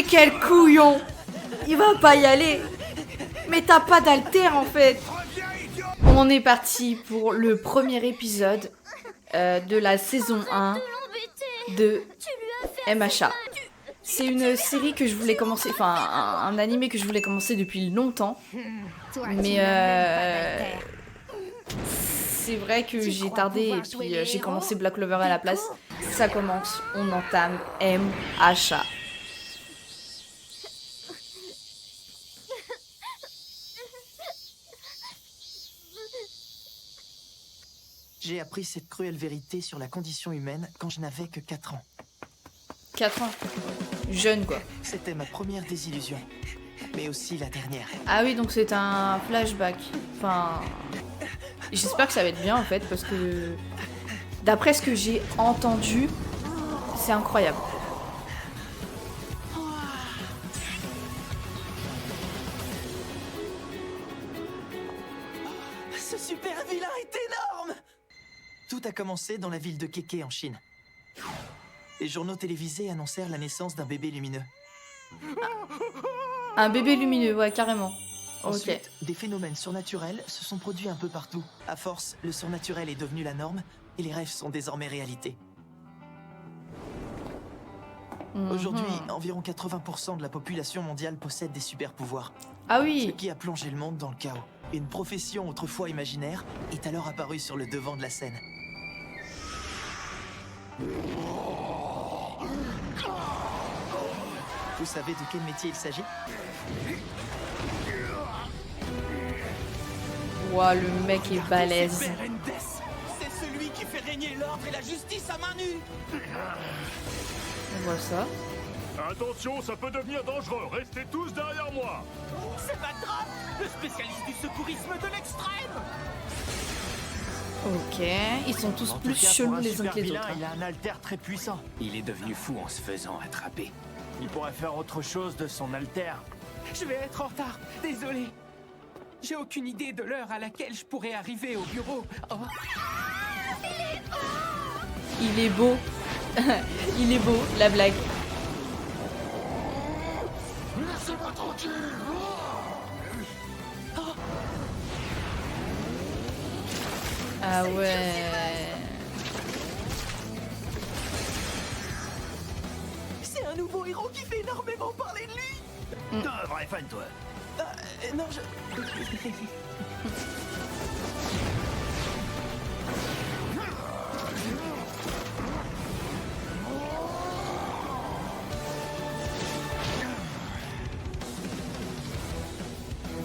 quel couillon! Il va pas y aller! Mais t'as pas d'alter en fait! On est parti pour le premier épisode de la saison 1 de MHA. C'est une série que je voulais commencer, enfin un animé que je voulais commencer depuis longtemps. Mais c'est vrai que j'ai tardé et puis j'ai commencé Black Clover à la place. Ça commence, on entame MHA. J'ai appris cette cruelle vérité sur la condition humaine quand je n'avais que 4 ans. 4 ans. Jeune quoi. C'était ma première désillusion, mais aussi la dernière. Ah oui, donc c'est un flashback. Enfin, j'espère que ça va être bien en fait, parce que d'après ce que j'ai entendu, c'est incroyable. Ce super vilain est énorme! Tout a commencé dans la ville de Keke en Chine. Les journaux télévisés annoncèrent la naissance d'un bébé lumineux. Un bébé lumineux, ouais, carrément. Ensuite, des phénomènes surnaturels se sont produits un peu partout. À force, le surnaturel est devenu la norme et les rêves sont désormais réalité. Aujourd'hui, environ 80% de la population mondiale possède des super pouvoirs. Ah Ce oui. qui a plongé le monde dans le chaos. Une profession autrefois imaginaire est alors apparue sur le devant de la scène. Vous savez de quel métier il s'agit? Ouah, le mec est balèze. C'est Berendès. C'est celui qui fait régner l'ordre et la justice à main nue. On voit ça. Attention, ça peut devenir dangereux. Restez tous derrière moi. C'est Batrap, le spécialiste du secourisme de l'extrême. Ok, ils sont tous En plus tout cas, chelous pour un les uns super que les vilain, autres. il a un alter très puissant. Il est devenu fou en se faisant attraper. Il pourrait faire autre chose de son alter. Je vais être en retard, désolé. J'ai aucune idée de l'heure à laquelle je pourrais arriver au bureau. Oh. Il est beau. Il est beau, la blague. Ah ouais. C'est un nouveau héros qui fait énormément parler de lui. T'es un vrai fan, toi. Non, je...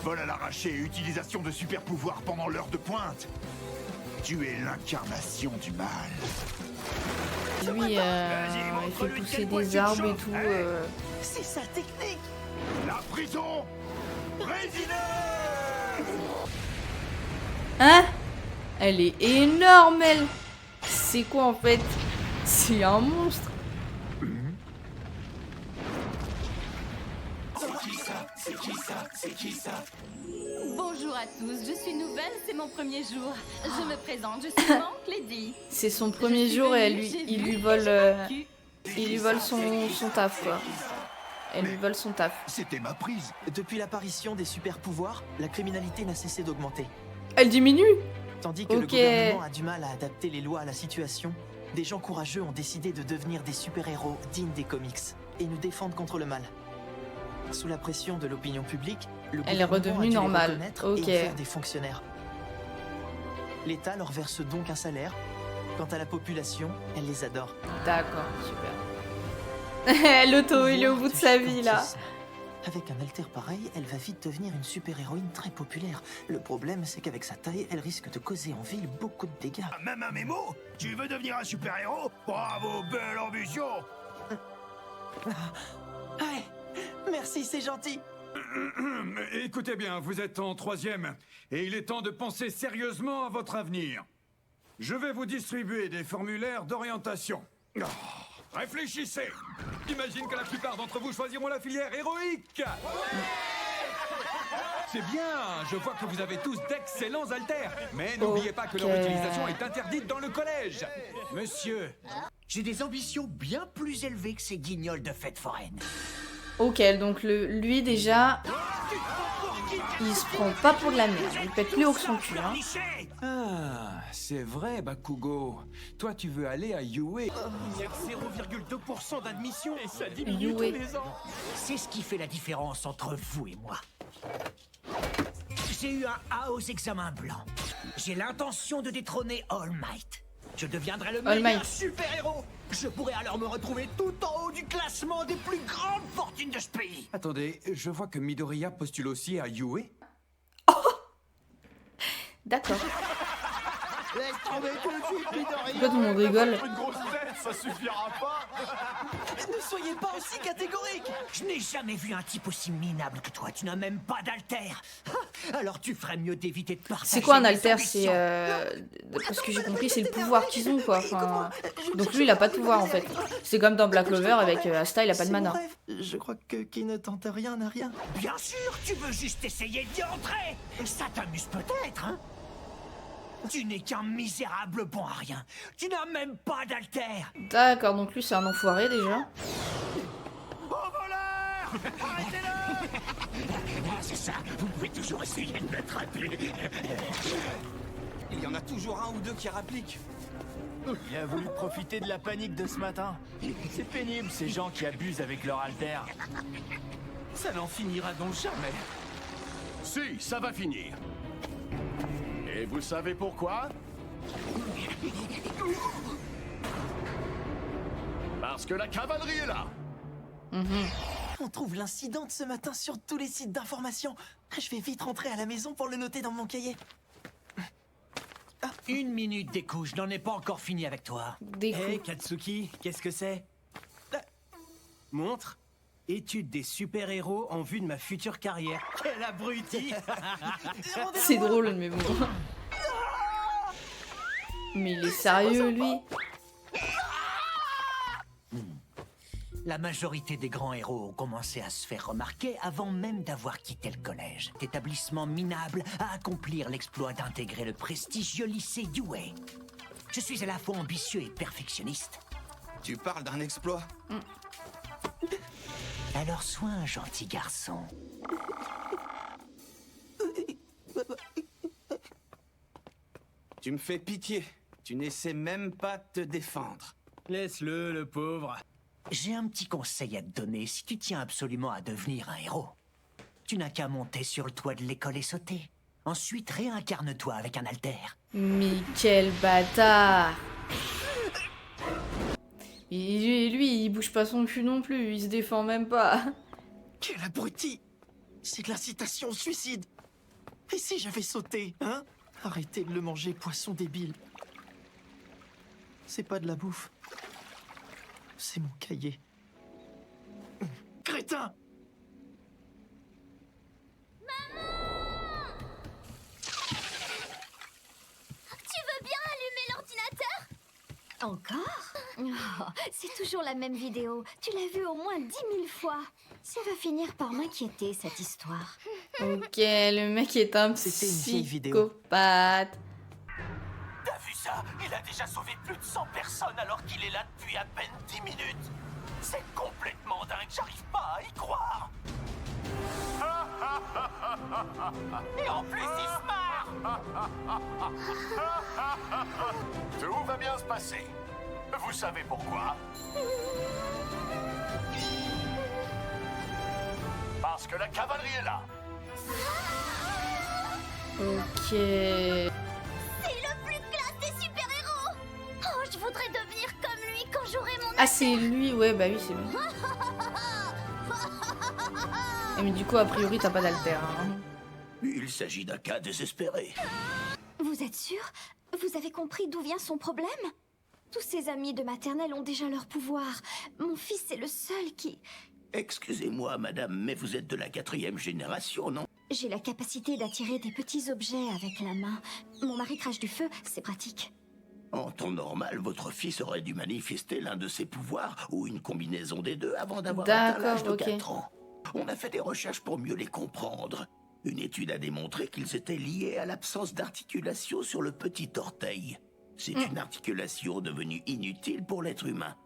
Vol à l'arraché et utilisation de super pouvoirs pendant l'heure de pointe. Tu es l'incarnation du mal. Lui, il fait pousser des arbres et tout. C'est sa technique. La prison résineuse. Hein? Elle est énorme, elle. C'est quoi en fait? C'est un monstre. Bonjour à tous, je suis nouvelle, c'est mon premier jour. Je me présente, je suis Monk Lady. C'est son premier jour et elle lui, il lui vole, son taf quoi. Elle lui vole son taf. C'était ma prise. Depuis l'apparition des super pouvoirs, la criminalité n'a cessé d'augmenter. Elle diminue. Tandis que le Ok. gouvernement a du mal à adapter les lois à la situation, des gens courageux ont décidé de devenir des super-héros dignes des comics et nous défendre contre le mal. Sous la pression de l'opinion publique, le Elle est gouvernement redevenue a dû les normale. reconnaître Ok. et en faire des fonctionnaires. L'État leur verse donc un salaire. Quant à la population, elle les adore. D'accord, super. L'auto, il est au bout de sa vie là. Avec un alter pareil, elle va vite devenir une super-héroïne très populaire. Le problème, c'est qu'avec sa taille, elle risque de causer en ville beaucoup de dégâts. Même un mémo? Tu veux devenir un super-héros? Bravo, belle ambition. Ouais, merci, c'est gentil. Écoutez bien, vous êtes en 3e, et il est temps de penser sérieusement à votre avenir. Je vais vous distribuer des formulaires d'orientation. Oh, réfléchissez. J'imagine que la plupart d'entre vous choisiront la filière héroïque. C'est bien, je vois que vous avez tous d'excellents haltères. Mais n'oubliez pas que leur Ok. utilisation est interdite dans le collège. Monsieur, J'ai des ambitions bien plus élevées que ces guignols de fête foraine. Ok, donc lui déjà, il se prend pas pour de la merde. Il pète plus haut que son cul. Hein. Ah, c'est vrai, Bakugo. Toi, tu veux aller à Yue. Il y a 0,2% d'admission et ça diminue Yue. tous les ans. C'est ce qui fait la différence entre vous et moi. J'ai eu un A aux examens blancs. J'ai l'intention de détrôner All Might. Je deviendrai le All meilleur Might. super-héros. Je pourrais alors me retrouver tout en haut du classement des plus grandes fortunes de ce pays. Attendez, je vois que Midoriya postule aussi à Yue. D'accord. Laisse tomber tout de suite, Midoriya. Pourquoi tout le monde rigole? Une grosse tête, ça suffira pas. Ne soyez pas aussi catégorique. Je n'ai jamais vu un type aussi minable que toi. Tu n'as même pas d'alter. Alors tu ferais mieux d'éviter de partager. C'est quoi un mes alter? ambitions. C'est parce que j'ai compris, c'est le pouvoir qu'ils ont quoi. Enfin, donc lui, il a pas de pouvoir en fait. C'est comme dans Black Clover avec Asta, il a pas de C'est mon mana. rêve. Je crois que qui ne tente rien n'a rien. Bien sûr, tu veux juste essayer d'y entrer. Ça t'amuse peut-être, hein? Tu n'es qu'un misérable bon à rien. Tu n'as même pas d'alter. D'accord, donc lui, c'est un enfoiré déjà. C'est ça, vous pouvez toujours essayer de m'attraper. Il y en a toujours un ou deux qui rappliquent. Il a voulu profiter de la panique de ce matin. C'est pénible, ces gens qui abusent avec leur alter. Ça n'en finira donc jamais. Si, ça va finir. Et vous savez pourquoi? Parce que la cavalerie est là. On trouve l'incident de ce matin sur tous les sites d'information. Je vais vite rentrer à la maison pour le noter dans mon cahier. Une minute, Deku, je n'en ai pas encore fini avec toi. Des Hé, coups. Katsuki, qu'est-ce que c'est? Montre. Étude des super-héros en vue de ma future carrière. Quel abruti! C'est drôle, mais bon. Mais il est sérieux, lui. La majorité des grands héros ont commencé à se faire remarquer avant même d'avoir quitté le collège. Cet établissement minable à accomplir l'exploit d'intégrer le prestigieux lycée Yue. Je suis à la fois ambitieux et perfectionniste. Tu parles d'un exploit? Alors sois un gentil garçon. Tu me fais pitié. Tu n'essaies même pas de te défendre. Laisse-le, le pauvre. J'ai un petit conseil à te donner si tu tiens absolument à devenir un héros. Tu n'as qu'à monter sur le toit de l'école et sauter. Ensuite, réincarne-toi avec un alter. Mais quel bâtard. Et lui, il bouge pas son cul non plus, il se défend même pas. Quel abruti! C'est de l'incitation au suicide! Et si j'avais sauté, hein? Arrêtez de le manger, poisson débile. C'est pas de la bouffe. C'est mon cahier. Crétin! Tu veux bien allumer l'ordinateur? Encore? Oh, c'est toujours la même vidéo. Tu l'as vue au moins 10 000 fois. Ça va finir par m'inquiéter, cette histoire. Ok, le mec est un C'était une vieille vidéo. psychopathe. T'as vu ça? Il a déjà sauvé plus de 100 personnes alors qu'il est là depuis à peine 10 minutes. C'est complètement dingue, j'arrive pas à y croire. Et en plus, il se marre. Tout va bien se passer. Vous savez pourquoi? Parce que la cavalerie est là. Ok. C'est le plus classe des super-héros! Oh, je voudrais devenir comme lui quand j'aurai mon... Ah, c'est lui, ouais, bah oui, c'est lui. Et mais du coup, a priori, t'as pas d'alter. Hein. Il s'agit d'un cas désespéré. Vous êtes sûr? Vous avez compris d'où vient son problème? Tous ses amis de maternelle ont déjà leur pouvoir. Mon fils est le seul qui... Excusez-moi, madame, mais vous êtes de la 4e génération, non? J'ai la capacité d'attirer des petits objets avec la main. Mon mari crache du feu, c'est pratique. En temps normal, votre fils aurait dû manifester l'un de ses pouvoirs ou une combinaison des deux avant d'avoir atteint l'âge de D'accord, ok. 4 ans. On a fait des recherches pour mieux les comprendre. Une étude a démontré qu'ils étaient liés à l'absence d'articulation sur le petit orteil. C'est une articulation devenue inutile pour l'être humain.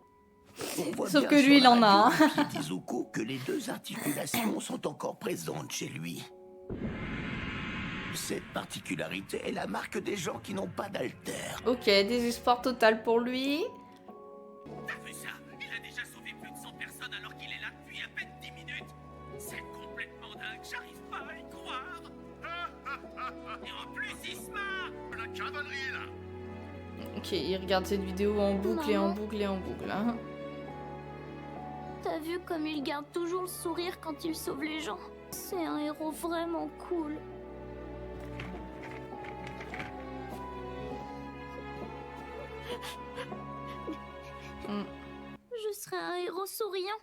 Sauf que lui, il en a un. Izuku que les deux articulations sont encore présentes chez lui. Cette particularité est la marque des gens qui n'ont pas d'alter. Ok, désespoir total pour lui. T'as vu ça? Il a déjà sauvé plus de 100 personnes alors qu'il est là depuis à peine 10 minutes. C'est complètement dingue, j'arrive pas à y croire. Et en plus, il se marre. La cavalerie est là. Ok, il regarde cette vidéo en boucle et en boucle et en boucle. Hein. T'as vu comme il garde toujours le sourire quand il sauve les gens? C'est un héros vraiment cool. Je serais un héros souriant.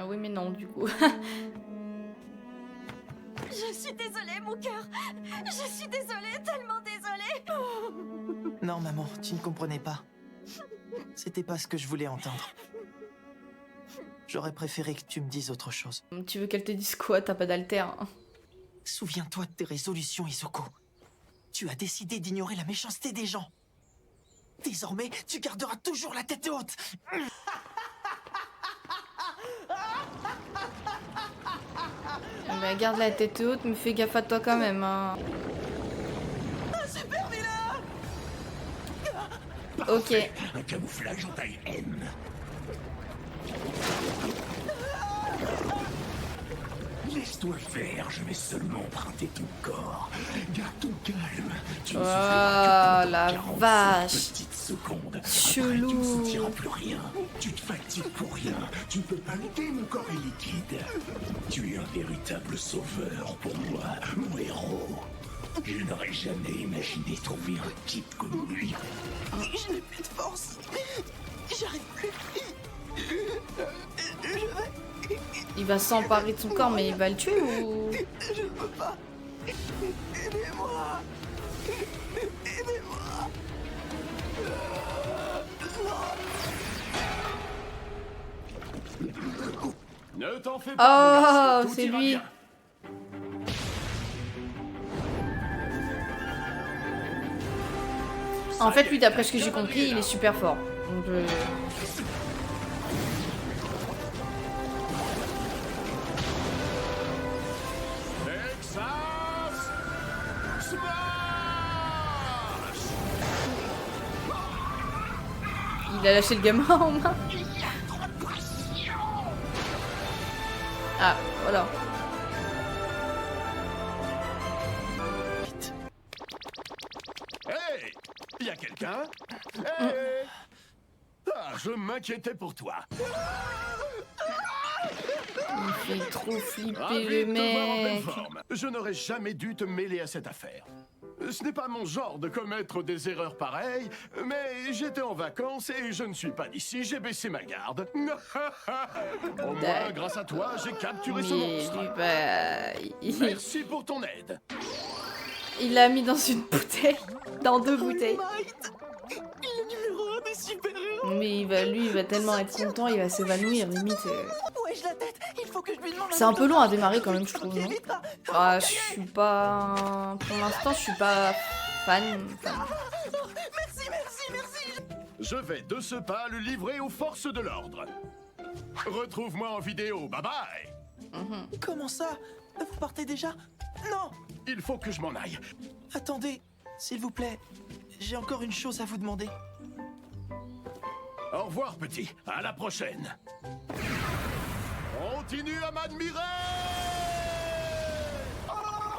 Oui, mais non, du coup. Je suis désolée, mon cœur. Je suis désolée, tellement désolée. Non, maman, tu ne comprenais pas. C'était pas ce que je voulais entendre. J'aurais préféré que tu me dises autre chose. Tu veux qu'elle te dise quoi? T'as pas d'alter. Hein. Souviens-toi de tes résolutions, Izuku. Tu as décidé d'ignorer la méchanceté des gens. Désormais, tu garderas toujours la tête haute. Bah, garde la tête haute, mais fais gaffe à toi quand même. Hein. Un super vilain. Ok. Un camouflage en taille M. Laisse-toi faire, je vais seulement emprunter ton corps. Garde ton calme. Tu Oh la vache. petites secondes. Chelou. Après, tu ne sentiras plus rien. Tu te fatigues pour rien. Tu ne peux pas lutter, mon corps est liquide. Tu es un véritable sauveur pour moi, mon héros. Je n'aurais jamais imaginé trouver un type comme lui. Je n'ai plus de force. J'arrive plus. Il va s'emparer de son corps, mais il va le tuer ou... Je ne peux pas. Aidez-moi. Aidez-moi. Ne t'en fais pas, mon garçon, Oh, tout c'est ira lui. bien. En fait, lui, d'après ce que j'ai compris, il est super fort. Donc, Texas Smash. il a lâché le gamin en main. Ah, voilà. Hey, y a quelqu'un? Hey. Ah, je m'inquiétais pour toi. Il fait trop flipper Ravi le de te voir en pleine mec. forme. Je n'aurais jamais dû te mêler à cette affaire. Ce n'est pas mon genre de commettre des erreurs pareilles, mais j'étais en vacances et je ne suis pas d'ici, j'ai baissé ma garde. Au moins, grâce à toi, j'ai capturé ce monstre. lui, bah, Merci pour ton aide. il l'a mis dans une bouteille. Dans deux bouteilles. Le numéro 1 des super-héros. Mais lui, il va tellement être content, il va s'évanouir, limite. Wesh, la tête. Il faut que je lui demande. C'est un peu long à démarrer quand même, je trouve, non? Ah, je suis pas... Pour l'instant, je suis pas fan. Merci. Je vais de ce pas le livrer aux forces de l'ordre. Retrouve-moi en vidéo, bye bye. Comment ça? Vous partez déjà? Non. Il faut que je m'en aille. Attendez, s'il vous plaît. J'ai encore une chose à vous demander. Au revoir, petit. À la prochaine. Continue à m'admirer.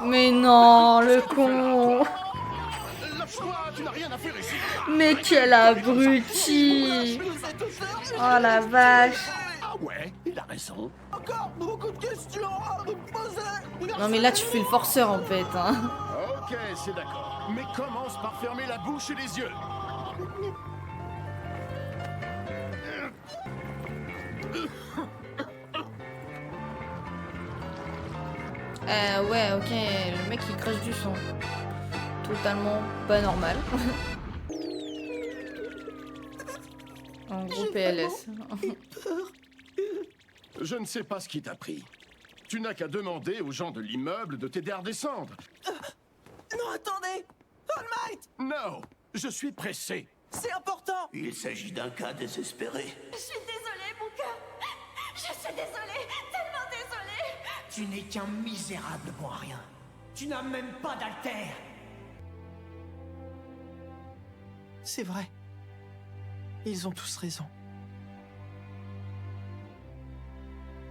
Mais non, le con. Lâche-toi, tu n'as rien à faire ici. Mais quel abruti. Oh la vache. Ah ouais, il a raison. Encore beaucoup de questions à me poser. Non mais là, tu fais le forceur, en fait. Hein. Ok, c'est d'accord. Mais commence par fermer la bouche et les yeux. Ouais, ok, le mec il crache du sang. Totalement pas normal. En gros PLS. Je ne sais pas ce qui t'a pris. Tu n'as qu'à demander aux gens de l'immeuble de t'aider à redescendre. Non, attendez. All Might. Non, je suis pressé. C'est important. Il s'agit d'un cas désespéré. Je suis désolée, mon cœur. Je suis désolée, tellement désolée. Tu n'es qu'un misérable bon à rien. Tu n'as même pas d'alter. C'est vrai. Ils ont tous raison.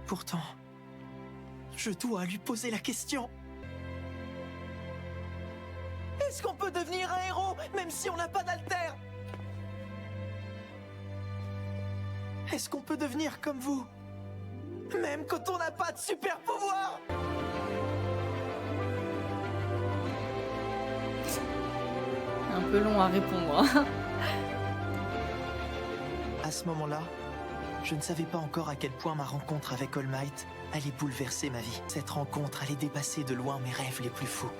Pourtant, je dois lui poser la question. Est-ce qu'on peut devenir un héros même si on n'a pas d'alter? Est-ce qu'on peut devenir comme vous même quand on n'a pas de super pouvoir? Un peu long à répondre. Hein. À ce moment-là, je ne savais pas encore à quel point ma rencontre avec All Might allait bouleverser ma vie. Cette rencontre allait dépasser de loin mes rêves les plus fous.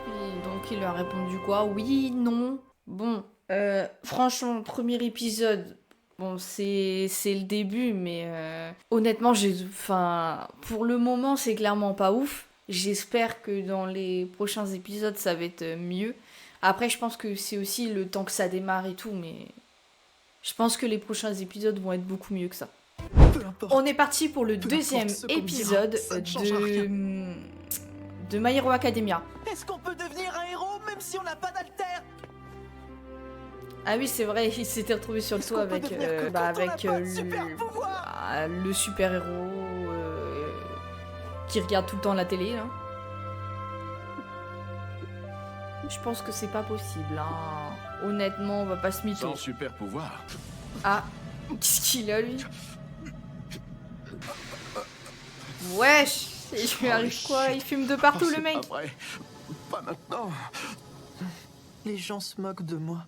Et donc il lui a répondu quoi? Oui, non. Bon, franchement, premier épisode, bon, c'est le début, mais honnêtement, pour le moment, c'est clairement pas ouf. J'espère que dans les prochains épisodes, ça va être mieux. Après, je pense que c'est aussi le temps que ça démarre et tout, mais je pense que les prochains épisodes vont être beaucoup mieux que ça. On est parti pour le deuxième épisode de My Hero Academia. Est-ce qu'on peut devenir un héros même si on n'a pas d'alter? Ah oui, c'est vrai, il s'était retrouvé sur le toit avec, le super-héros qui regarde tout le temps la télé. Là. Je pense que c'est pas possible. Hein. Honnêtement, on va pas se mytho. Sans super pouvoir. Ah, qu'est-ce qu'il a lui? Wesh, il lui arrive quoi? Il fume de partout le mec. Pas vrai. Pas maintenant. Les gens se moquent de moi.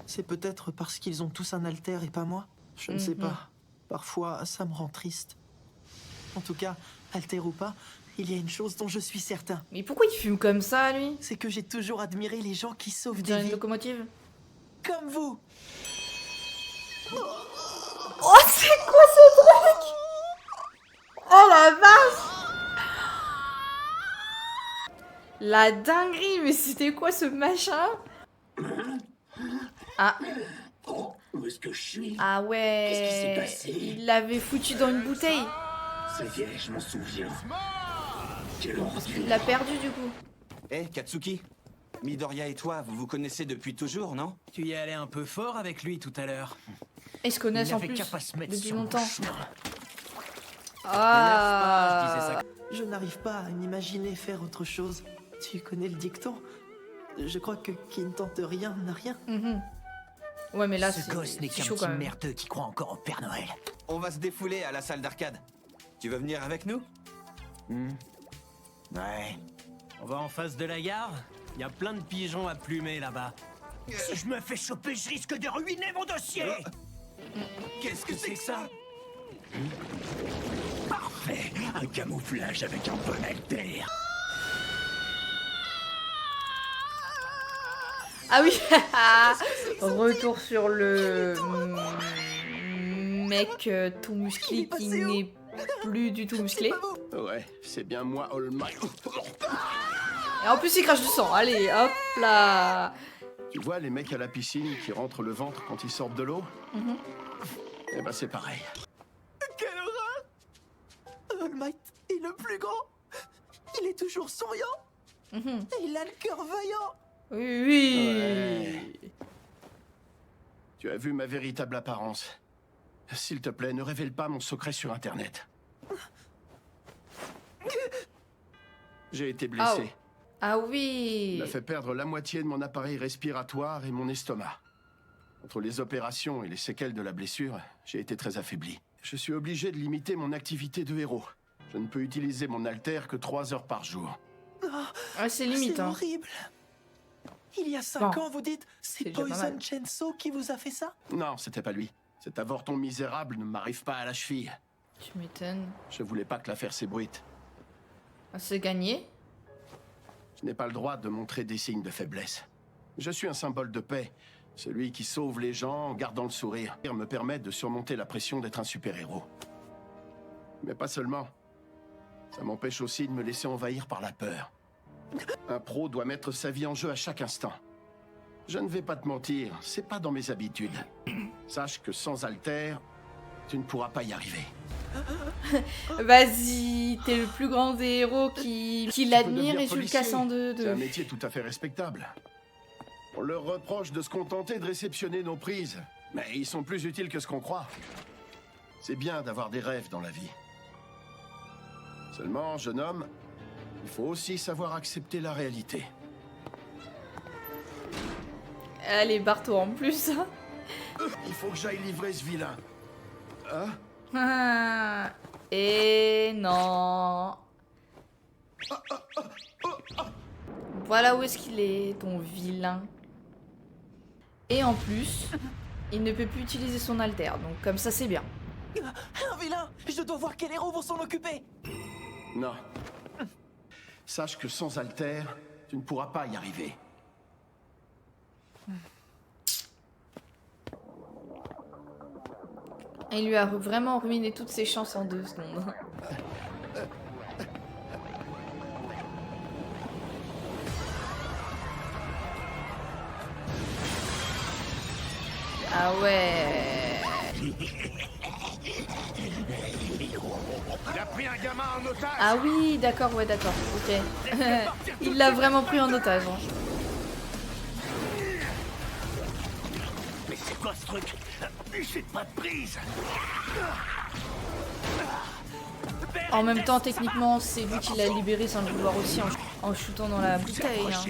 C'est peut-être parce qu'ils ont tous un alter et pas moi. Je ne sais pas. Parfois, ça me rend triste. En tout cas, alter ou pas, il y a une chose dont je suis certain. Mais pourquoi il fume comme ça, lui? C'est que j'ai toujours admiré les gens qui sauvent Dans des une vies. locomotive? Comme vous. Oh, c'est quoi ce truc? Oh la vache! La dinguerie, mais c'était quoi ce machin? Ah. Où est-ce que je suis? Ah ouais. Qu'est-ce qui s'est passé? Il l'avait foutu dans une bouteille. Ça y est, je m'en souviens. Quelle ordure. Il l'a perdu du coup. Hé, Katsuki, Midoriya et toi, vous vous connaissez depuis toujours, non? Tu y es allé un peu fort avec lui tout à l'heure. Ils se connaissent Il en n'avait plus qu'à pas se mettre depuis sur mon longtemps. chemin. Ah. Je n'arrive pas à m'imaginer faire autre chose. Tu connais le dicton? Je crois que qui ne tente rien n'a rien. Ouais, mais là, Ce gosse n'est qu'un chaud petit quand même. merdeux qui croit encore au Père Noël. On va se défouler à la salle d'arcade. Tu veux venir avec nous? Ouais. On va en face de la gare. Il y a plein de pigeons à plumer là-bas. Si je me fais choper, je risque de ruiner mon dossier. Qu'est-ce que c'est que ça? Parfait. Un camouflage avec un bon alter. Ah oui. Retour sur le mec tout musclé qui n'est plus du tout musclé. Ouais, c'est bien moi, All Might. Et en plus, il crache du sang. Allez, hop là. Tu vois les mecs à la piscine qui rentrent le ventre quand ils sortent de l'eau? Eh ben c'est pareil. Quelle horreur! All Might est le plus grand. Il est toujours souriant. Et il a le cœur vaillant. Oui, oui. Ouais. Tu as vu ma véritable apparence. S'il te plaît, ne révèle pas mon secret sur Internet. J'ai été blessé. Ah oui. Il m'a fait perdre la moitié de mon appareil respiratoire et mon estomac. Entre les opérations et les séquelles de la blessure, j'ai été très affaibli. Je suis obligé de limiter mon activité de héros. Je ne peux utiliser mon alter que 3 heures par jour. Ah, c'est limite. C'est Hein. horrible. Il y a 5 Bon. ans, vous dites, c'est déjà pas Poison mal. Chenso qui vous a fait ça? Non, c'était pas lui. Cet avorton misérable ne m'arrive pas à la cheville. Tu m'étonnes. Je voulais pas que l'affaire s'ébruite. Ah, c'est gagné. Je n'ai pas le droit de montrer des signes de faiblesse. Je suis un symbole de paix. Celui qui sauve les gens en gardant le sourire. Me permet de surmonter la pression d'être un super-héros. Mais pas seulement. Ça m'empêche aussi de me laisser envahir par la peur. Un pro doit mettre sa vie en jeu à chaque instant. Je ne vais pas te mentir, c'est pas dans mes habitudes. Sache que sans Alter, tu ne pourras pas y arriver. Vas-y, t'es le plus grand des héros qui l'admire et tu le casses en deux. C'est un métier tout à fait respectable. On leur reproche de se contenter de réceptionner nos prises, mais ils sont plus utiles que ce qu'on croit. C'est bien d'avoir des rêves dans la vie. Seulement, jeune homme, il faut aussi savoir accepter la réalité. Allez, barre-toi en plus. Il faut que j'aille livrer ce vilain. Hein? Ah, et non. Voilà où est-ce qu'il est, ton vilain. Et en plus, il ne peut plus utiliser son alter, donc comme ça c'est bien. Un vilain! Je dois voir quels héros vont s'en occuper! Non. Sache que sans Alter, tu ne pourras pas y arriver. Il lui a vraiment ruiné toutes ses chances en 2 secondes. Ah ouais. Il a pris un gamin en otage. Ah oui, d'accord, ouais, d'accord, ok. Il l'a vraiment pris en otage. Hein. Mais c'est quoi ce truc? J'ai pas de prise. En même temps, techniquement, c'est lui qui l'a libéré sans le vouloir aussi en shootant dans la bouteille. Hein.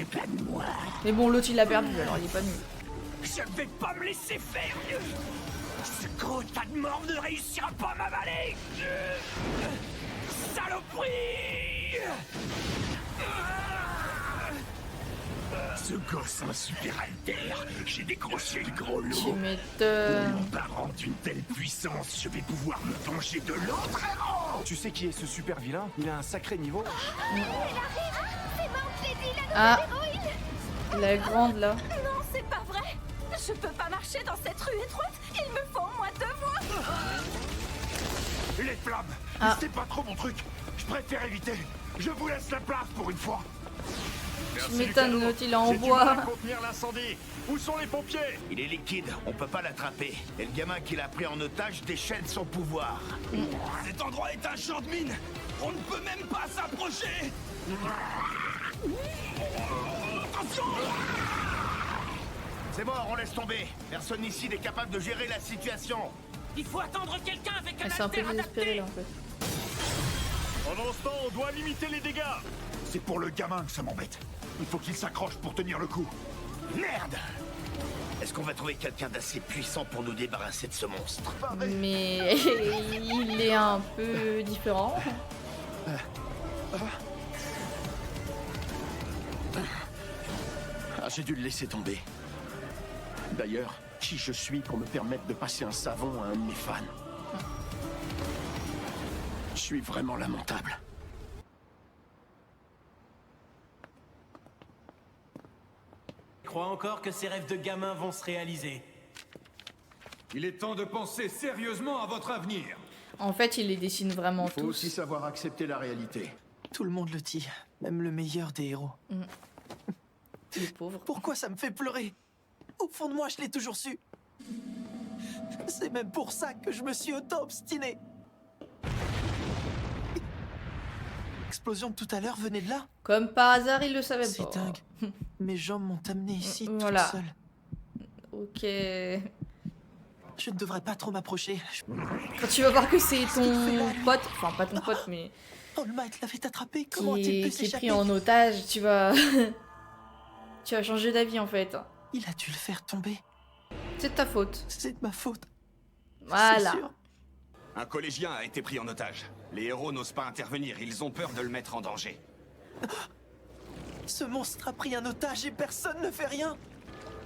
Mais bon, l'autre il l'a perdu, alors il est pas nul. Je vais pas me laisser faire. Ce gros tas de morts ne réussira pas à m'avaler. Saloperie. Ce gosse a un super alter. J'ai décroché le gros lot. Tu m'étonnes. Mon parent d'une telle puissance, je vais pouvoir me venger de l'autre héros. Tu sais qui est ce super vilain? Il a un sacré niveau. Ah, la grande là. Non, c'est pas vrai. Je peux pas marcher dans cette rue étroite. Il me faut au moins 2 mois. Les flammes, Ah. c'est pas trop mon truc. Je préfère éviter. Je vous laisse la place pour une fois. Tu m'étonnes, l'autre il est en bois. Contenir l'incendie. Où sont les pompiers? Il est liquide, on peut pas l'attraper. Et le gamin qu'il a pris en otage déchaîne son pouvoir. Cet endroit est un champ de mine. On ne peut même pas s'approcher. Attention! C'est mort, on laisse tomber. Personne ici n'est capable de gérer la situation. Il faut attendre quelqu'un avec Elle s'est un peu désespérée là en fait. Pendant ce temps, on doit limiter les dégâts. C'est pour le gamin que ça m'embête. Il faut qu'il s'accroche pour tenir le coup. Merde! Est-ce qu'on va trouver quelqu'un d'assez puissant pour nous débarrasser de ce monstre? Mais il est un peu différent. Ah, j'ai dû le laisser tomber. D'ailleurs, qui je suis pour me permettre de passer un savon à un de mes fans? Je suis vraiment lamentable. Je crois encore que ces rêves de gamin vont se réaliser. Il est temps de penser sérieusement à votre avenir. En fait, il les dessine vraiment Il faut tous. aussi savoir accepter la réalité. Tout le monde le dit, même le meilleur des héros. Les pauvres. Pourquoi ça me fait pleurer? Au fond de moi, je l'ai toujours su. C'est même pour ça que je me suis autant obstiné. L'explosion de tout à l'heure venait de là. Comme par hasard, il le savait pas. C'est dingue. Mes jambes m'ont amené ici Voilà. toute seule. Ok. Je ne devrais pas trop m'approcher. Quand tu vas voir que c'est ton pote, enfin pas ton pote, mais All Might l'avait attrapé. Comment a-t-il qui pu est s'échapper? pris en otage, tu vas... tu vas changer d'avis en fait. Il a dû le faire tomber. C'est de ta faute. C'est de ma faute. Voilà. C'est sûr. Un collégien a été pris en otage. Les héros n'osent pas intervenir, ils ont peur de le mettre en danger. Ce monstre a pris un otage et personne ne fait rien.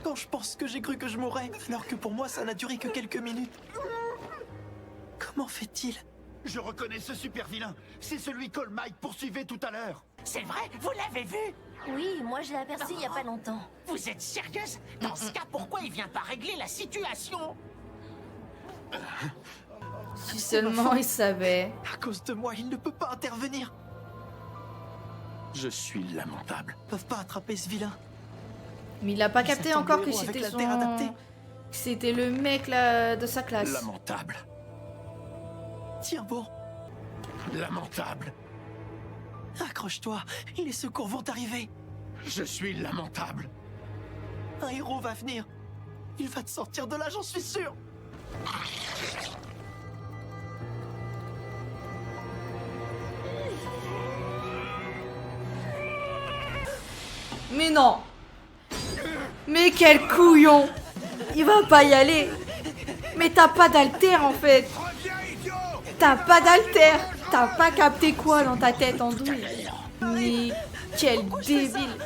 Quand je pense que j'ai cru que je mourrais, alors que pour moi ça n'a duré que quelques minutes. Comment fait-il? Je reconnais ce super vilain. C'est celui qu'All Might poursuivait tout à l'heure. C'est vrai? Vous l'avez vu? Oui, moi je l'ai aperçu il y a pas longtemps. Vous êtes sérieuse? Dans ce cas, pourquoi il vient pas régler la situation? Si seulement il savait. À cause de moi, il ne peut pas intervenir. Je suis lamentable. Ils peuvent pas attraper ce vilain. Mais il a pas Il capté s'attend encore au que héros avec c'était l'altère adapté. que c'était le mec là de sa classe. Lamentable. Tiens bon, Lamentable. accroche-toi, les secours vont arriver. Je suis lamentable. Un héros va venir. Il va te sortir de là, j'en suis sûr. Mais non. Mais quel couillon. Il va pas y aller. Mais t'as pas d'alter en fait. T'as pas d'alter. T'as pas capté quoi dans ta tête en douille. Mais quel débile.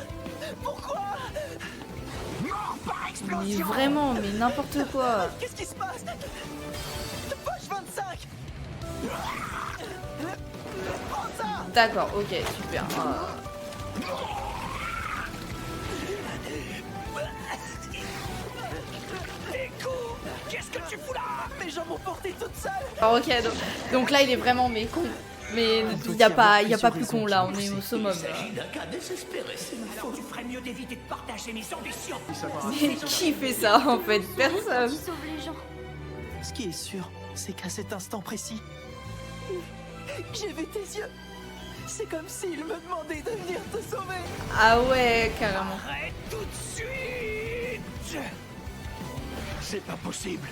Mais vraiment, mais n'importe quoi. Qu'est-ce qui se passe? Poche 25. Prends ça. D'accord, ok, super. Qu'est-ce que tu fous là? Mes jambes m'ont porté toute seule. Alors, ok, donc là il est vraiment mais con. Mais il y a pas plus con là, on est au summum. D'un cas désespéré, c'est ma faute. Tu ferais mieux d'éviter de partager mes ambitions. Mais qui fait ça en fait? Personne. Sauve les gens. Ce qui est sûr, c'est qu'à cet instant précis, j'ai vu tes yeux. C'est comme s'il me demandait de venir te sauver. Ah ouais, carrément. Arrête tout de suite. C'est pas possible.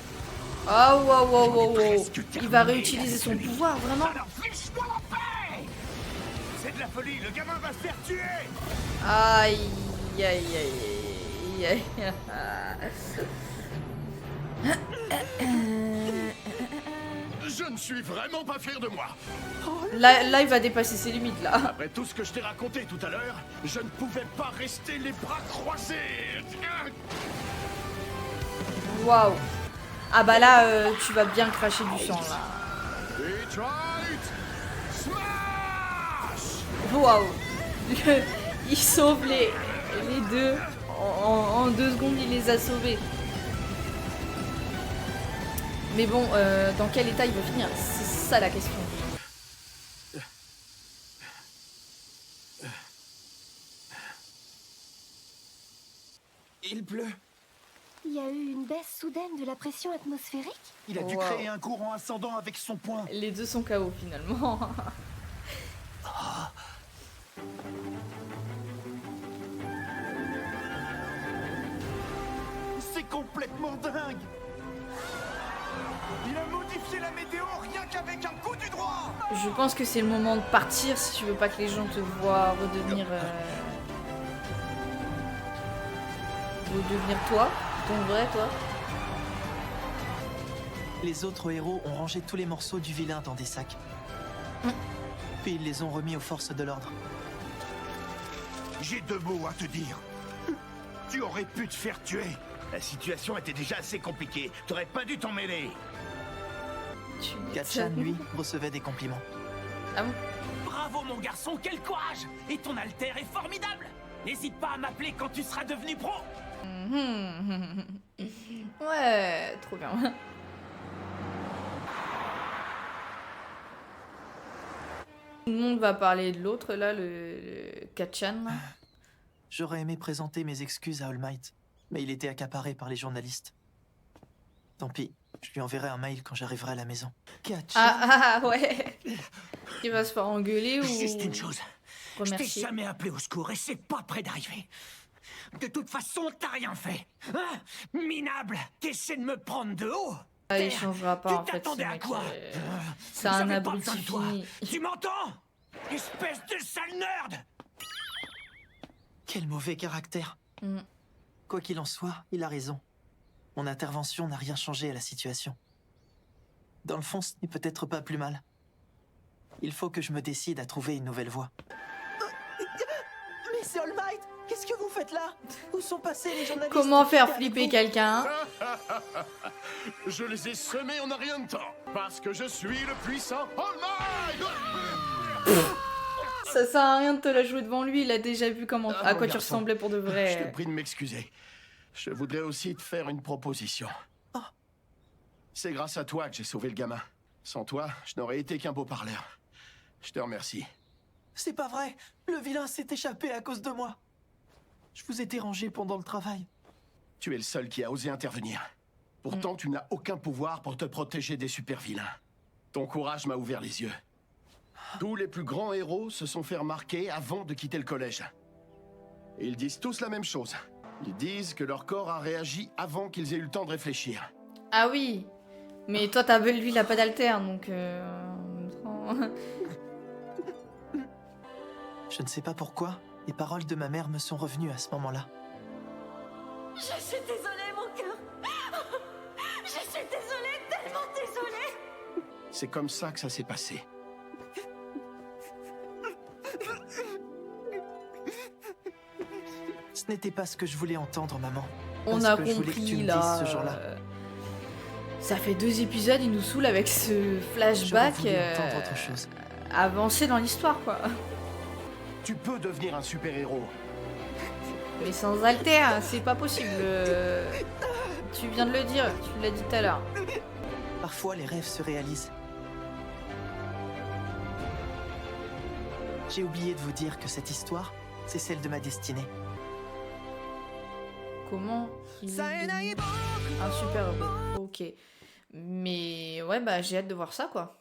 Oh wow wow wow wow. Il va réutiliser son pouvoir, vraiment? Alors fiche-moi la paix. C'est de la folie, le gamin va se faire tuer. Aïe aïe aïe aïe aïe. Je ne suis vraiment pas fier de moi. Là il va dépasser ses limites là. Après tout ce que je t'ai raconté tout à l'heure, je ne pouvais pas rester les bras croisés. Waouh. Ah bah là tu vas bien cracher du sang là. Detroit Smash. Waouh. Il sauve les deux. En 2 secondes il les a sauvés. Mais bon, dans quel état il va finir? C'est ça la question. Il pleut. Il y a eu une baisse soudaine de la pression atmosphérique? Il a dû Wow. créer un courant ascendant avec son poing. Les deux sont KO finalement. C'est complètement dingue. Il a modifié la météo rien qu'avec un coup du droit. Je pense que c'est le moment de partir si tu veux pas que les gens te voient redevenir toi, ton vrai toi. Les autres héros ont rangé tous les morceaux du vilain dans des sacs. Puis ils les ont remis aux forces de l'ordre. J'ai 2 mots à te dire. Tu aurais pu te faire tuer. La situation était déjà assez compliquée. T'aurais pas dû t'en mêler. Gatchan, lui, recevait des compliments. Ah bon? Bravo mon garçon, quel courage. Et ton alter est formidable. N'hésite pas à m'appeler quand tu seras devenu pro. Ouais, trop bien. Tout le monde va parler de l'autre là, le Gatchan. J'aurais aimé présenter mes excuses à All Might, mais il était accaparé par les journalistes. Tant pis, je lui enverrai un mail quand j'arriverai à la maison. Gatchan. Ah ouais. Il va se faire engueuler ou Juste une chose. Je t'ai remercier. jamais appelé au secours et c'est pas près d'arriver. De toute façon, t'as rien fait. Hein? Minable, t'essaies de me prendre de haut. Ah, il changera pas en Tu fait. t'attendais ce à mec, quoi c'est un J'avais pas abruti besoin de toi. fini. Tu m'entends? Espèce de sale nerd. Quel mauvais caractère. Quoi qu'il en soit, il a raison. Mon intervention n'a rien changé à la situation. Dans le fond, ce n'est peut-être pas plus mal. Il faut que je me décide à trouver une nouvelle voie. Mais c'est All Might! Qu'est-ce que vous faites là? Où sont passés les journalistes? Comment faire flipper quelqu'un? Je les ai semés en un rien de temps. Parce que je suis le puissant All Might. Ça sert à rien de te la jouer devant lui, il a déjà vu comment à mon quoi tu garçon, ressemblais pour de Je te vrai. prie de m'excuser. Je voudrais aussi te faire une proposition. C'est grâce à toi que j'ai sauvé le gamin. Sans toi, je n'aurais été qu'un beau parleur. Je te remercie. C'est pas vrai! Le vilain s'est échappé à cause de moi! Je vous ai dérangé pendant le travail. Tu es le seul qui a osé intervenir. Pourtant, tu n'as aucun pouvoir pour te protéger des super-vilains. Ton courage m'a ouvert les yeux. Tous les plus grands héros se sont fait remarquer avant de quitter le collège. Et ils disent tous la même chose. Ils disent que leur corps a réagi avant qu'ils aient eu le temps de réfléchir. Ah oui. Mais toi, t'as lui, il a pas d'alter, donc... Je ne sais pas pourquoi, les paroles de ma mère me sont revenues à ce moment-là. Je suis désolée, mon cœur. Je suis désolée, tellement désolée. C'est comme ça que ça s'est passé. Ce n'était pas ce que je voulais entendre, maman. On Parce a que je voulais que tu compris, me là. dises ce jour-là. Ça fait 2 épisodes, il nous saoule avec ce flashback. J'aurais voulu entendre autre chose. Avancer dans l'histoire, quoi. Tu peux devenir un super-héros. Mais sans alter, c'est pas possible. Tu viens de le dire, tu l'as dit tout à l'heure. Parfois, les rêves se réalisent. J'ai oublié de vous dire que cette histoire, c'est celle de ma destinée. Comment il est devenu un super héros? Ok. Mais ouais, bah j'ai hâte de voir ça, quoi.